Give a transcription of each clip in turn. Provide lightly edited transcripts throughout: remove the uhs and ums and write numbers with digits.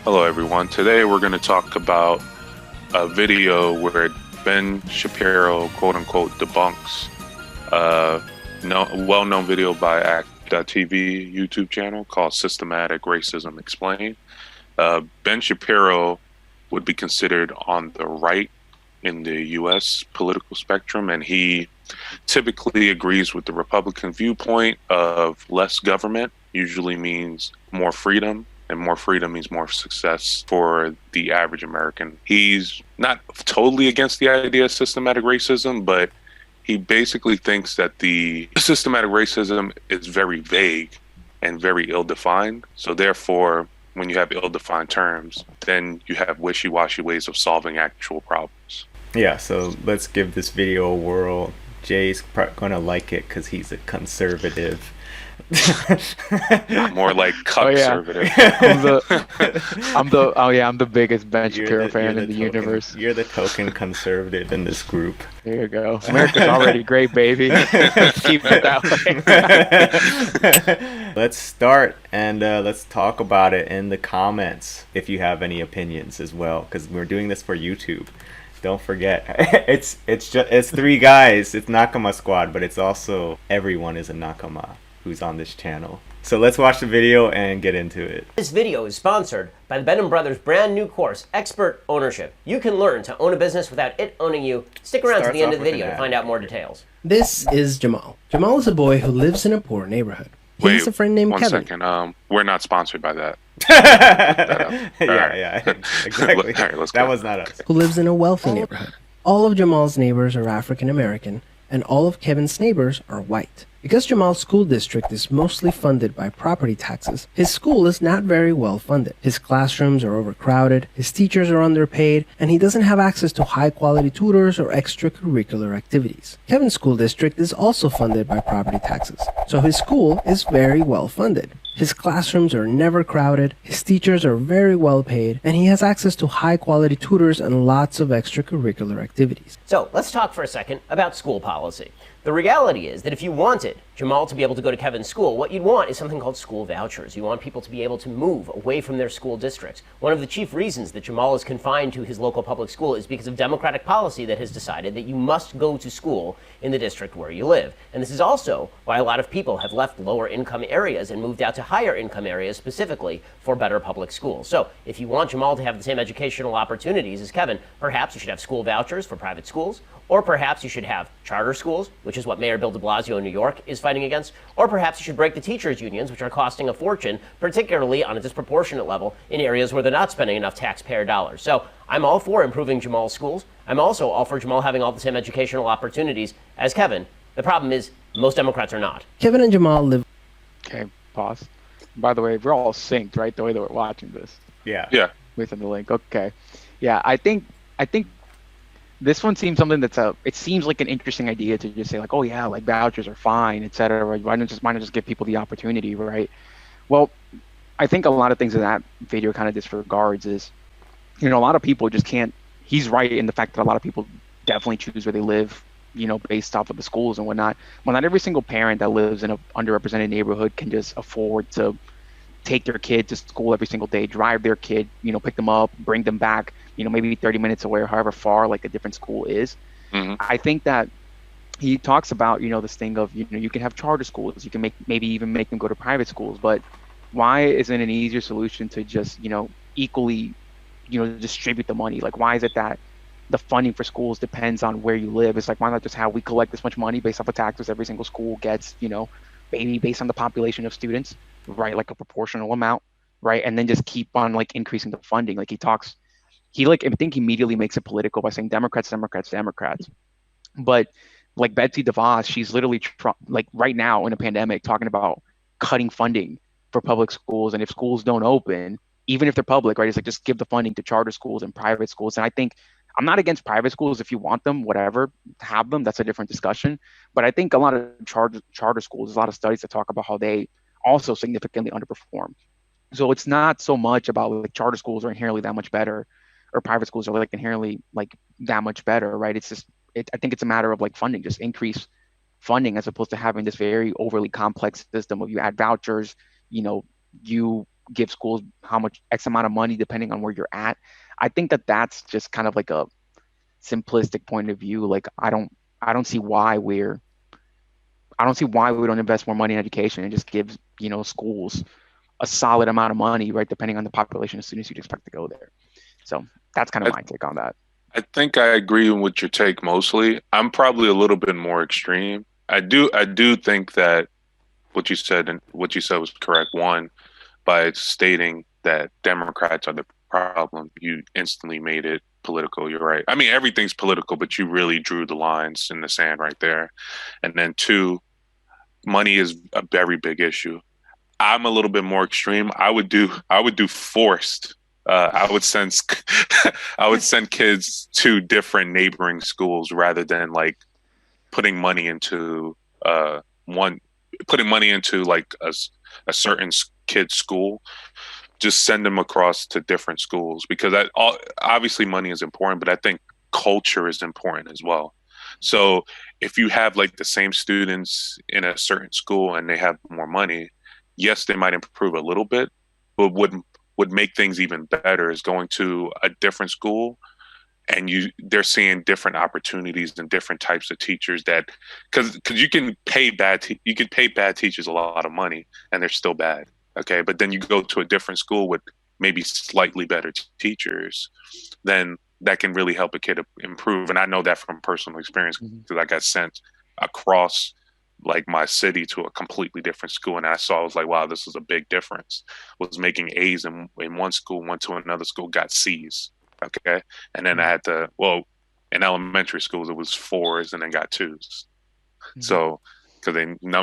Hello, everyone. Today we're going to talk about a video where Ben Shapiro, quote unquote, debunks a well-known video by Act.TV YouTube channel called Systematic Racism Explained. Ben Shapiro would be considered on the right in the U.S. political spectrum, and he typically agrees with the Republican viewpoint of less government usually means more freedom, and more freedom means more success for the average American. He's not totally against the idea of systematic racism, but he basically thinks that the systematic racism is very vague and very ill-defined. So therefore, when you have ill-defined terms, then you have wishy-washy ways of solving actual problems. Yeah, so let's give this video a whirl. Jay's gonna like it because he's a conservative. More like conservative. I'm the biggest Ben Shapiro fan in the universe. You're the token conservative in this group. There you go. America's already great, baby. Keep it that way. Let's start and let's talk about it in the comments if you have any opinions as well, because we're doing this for YouTube. Don't forget, it's three guys. It's Nakama Squad, but it's also everyone is a Nakama who's on this channel. So let's watch the video and get into it. This video is sponsored by the Benham Brothers brand new course, Expert Ownership. You can learn to own a business without it owning you. Stick around to the end of the video to find out more details. This is Jamal. Jamal is a boy who lives in a poor neighborhood. He has a friend named Kevin. 1 second. We're not sponsored by that. Yeah, exactly. All right, let's that go. was not us. Who lives in a wealthy neighborhood. All of Jamal's neighbors are African American, and all of Kevin's neighbors are white. Because Jamal's school district is mostly funded by property taxes, his school is not very well funded. His classrooms are overcrowded, his teachers are underpaid, and he doesn't have access to high-quality tutors or extracurricular activities. Kevin's school district is also funded by property taxes, so his school is very well funded. His classrooms are never crowded, his teachers are very well paid, and he has access to high-quality tutors and lots of extracurricular activities. So let's talk for a second about school policy. The reality is that if you wanted Jamal to be able to go to Kevin's school, what you'd want is something called school vouchers. You want people to be able to move away from their school districts. One of the chief reasons that Jamal is confined to his local public school is because of Democratic policy that has decided that you must go to school in the district where you live. And this is also why a lot of people have left lower income areas and moved out to higher income areas specifically for better public schools. So if you want Jamal to have the same educational opportunities as Kevin, perhaps you should have school vouchers for private schools, or perhaps you should have charter schools, which is what Mayor Bill de Blasio in New York is fighting against, or perhaps you should break the teachers' unions, which are costing a fortune, particularly on a disproportionate level in areas where they're not spending enough taxpayer dollars. So I'm all for improving Jamal's schools. I'm also all for Jamal having all the same educational opportunities as Kevin. The problem is most Democrats are not. Kevin and Jamal live... Okay, pause. By the way, we're all synced, right? The way that we're watching this. Yeah. Within the link. Okay. Yeah, I think this one seems something it seems like an interesting idea to just say like, oh yeah, like vouchers are fine, etc. Why not just give people the opportunity, right? Well, I think a lot of things in that video kind of disregards is, a lot of people just can't. He's right in the fact that a lot of people definitely choose where they live, based off of the schools and whatnot. Well, not every single parent that lives in an underrepresented neighborhood can just afford to take their kid to school every single day, drive their kid, pick them up, bring them back, maybe 30 minutes away or however far like a different school is. Mm-hmm. I think that he talks about, this thing of, you can have charter schools, you can maybe even make them go to private schools, but why isn't an easier solution to just, equally, distribute the money? Like, why is it that the funding for schools depends on where you live? It's like, why not just have we collect this much money based off of taxes every single school gets, maybe based on the population of students, right? Like a proportional amount, right? And then just keep on like increasing the funding. Like I think he immediately makes it political by saying Democrats. But like Betsy DeVos, she's literally like right now in a pandemic talking about cutting funding for public schools. And if schools don't open, even if they're public, right, it's like just give the funding to charter schools and private schools. And I think I'm not against private schools. If you want them, whatever, have them. That's a different discussion. But I think a lot of charter schools, there's a lot of studies that talk about how they also significantly underperform. So it's not so much about like charter schools are inherently that much better or private schools are like inherently like that much better, right? It's just, I think it's a matter of like funding, just increase funding as opposed to having this very overly complex system of you add vouchers, you give schools how much X amount of money depending on where you're at. I think that that's just kind of like a simplistic point of view. Like I don't see why we're I don't see why we don't invest more money in education and just give, you know, schools a solid amount of money, right, depending on the population of students you'd expect to go there. So that's kind of my take on that. I think I agree with your take mostly. I'm probably a little bit more extreme. I do think that what you said was correct. One, by stating that Democrats are the problem, you instantly made it political. You're right. I mean, everything's political, but you really drew the lines in the sand right there. And then two, money is a very big issue. I'm a little bit more extreme. I would do forced. I would send I would send kids to different neighboring schools rather than like putting money into like a certain kid's school. Just send them across to different schools because obviously money is important, but I think culture is important as well. So if you have like the same students in a certain school and they have more money, yes, they might improve a little bit, but would make things even better is going to a different school and they're seeing different opportunities and different types of teachers that because you can pay bad teachers a lot of money and they're still bad. Okay, but then you go to a different school with maybe slightly better teachers, then that can really help a kid improve. And I know that from personal experience because I got sent across like my city to a completely different school, and I was like, wow, this is a big difference. Was making A's in one school, went to another school, got C's. Okay, and then I had to in elementary schools it was 4s and then got 2s. So because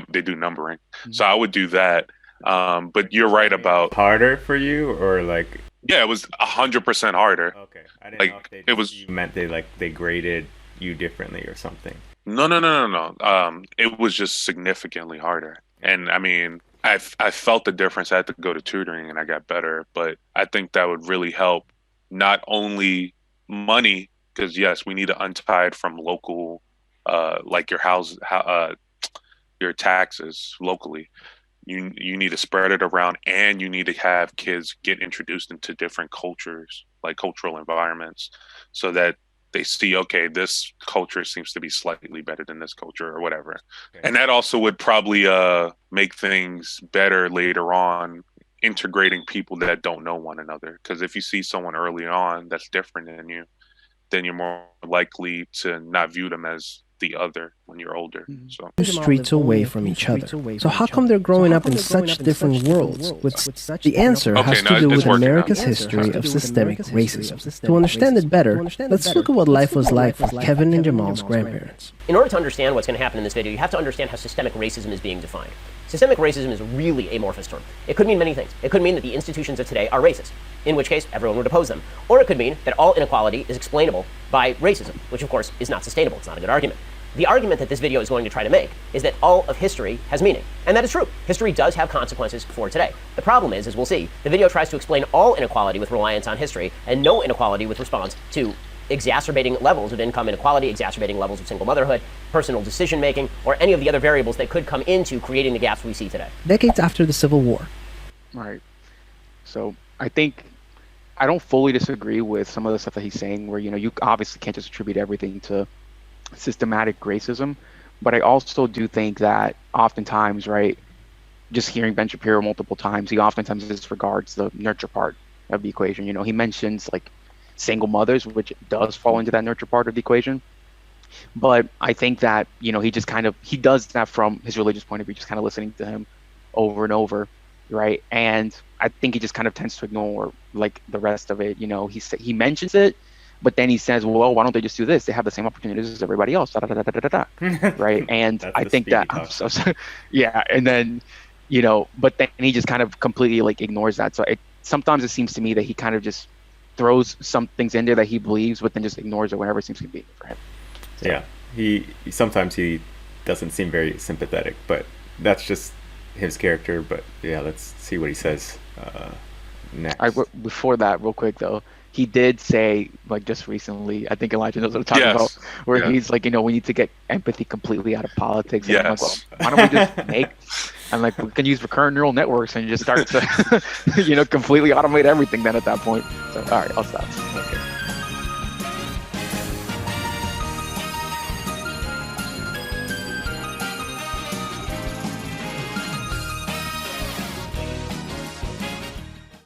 they do numbering, so I would do that. But you're right about harder for you or like it was 100% harder. Okay, I didn't like know if it was you meant they graded you differently or something. No. It was just significantly harder. And I mean, I felt the difference. I had to go to tutoring and I got better, but I think that would really help not only money, because yes, we need to untie it from local, like your taxes locally. You need to spread it around, and you need to have kids get introduced into different cultures, like cultural environments, so that they see, okay, this culture seems to be slightly better than this culture or whatever. Okay. And that also would probably make things better later on, integrating people that don't know one another. Because if you see someone early on that's different than you, then you're more likely to not view them as the other when you're older. So streets away from each other. So how come they're growing up in such different worlds? The answer has to do with America's history of systemic racism. To understand it better, let's look at what life was like for Kevin and Jamal's grandparents. In order to understand what's going to happen in this video, you have to understand how systemic racism is being defined. Systemic racism is a really amorphous term. It could mean many things. It could mean that the institutions of today are racist, in which case everyone would oppose them. Or it could mean that all inequality is explainable by racism, which of course is not sustainable. It's not a good argument. The argument that this video is going to try to make is that all of history has meaning. And that is true. History does have consequences for today. The problem is, as we'll see, the video tries to explain all inequality with reliance on history and no inequality with response to exacerbating levels of income inequality, exacerbating levels of single motherhood, personal decision-making, or any of the other variables that could come into creating the gaps we see today. Decades after the Civil War. Right. So I think I don't fully disagree with some of the stuff that he's saying where, you obviously can't just attribute everything to systematic racism, but I also do think that oftentimes, right, just hearing Ben Shapiro multiple times, he oftentimes disregards the nurture part of the equation. He mentions like single mothers, which does fall into that nurture part of the equation. But I think that, he does that from his religious point of view, just kind of listening to him over and over, right? And I think he just kind of tends to ignore like the rest of it. He mentions it, but then he says, well, why don't they just do this? They have the same opportunities as everybody else, right? And I think that, yeah. And then, but then he just kind of completely like ignores that. So sometimes it seems to me that he kind of just throws some things in there that he believes, but then just ignores it whenever it seems convenient for him. So. Yeah, he sometimes he doesn't seem very sympathetic, but that's just his character. But yeah, let's see what he says next. Before that, real quick though, he did say, like just recently, I think Elijah knows what I'm talking about, where he's like, we need to get empathy completely out of politics. And I'm like, well, why don't we just make And like we can use recurrent neural networks and just start to, completely automate everything then at that point. So, all right, I'll stop. Okay.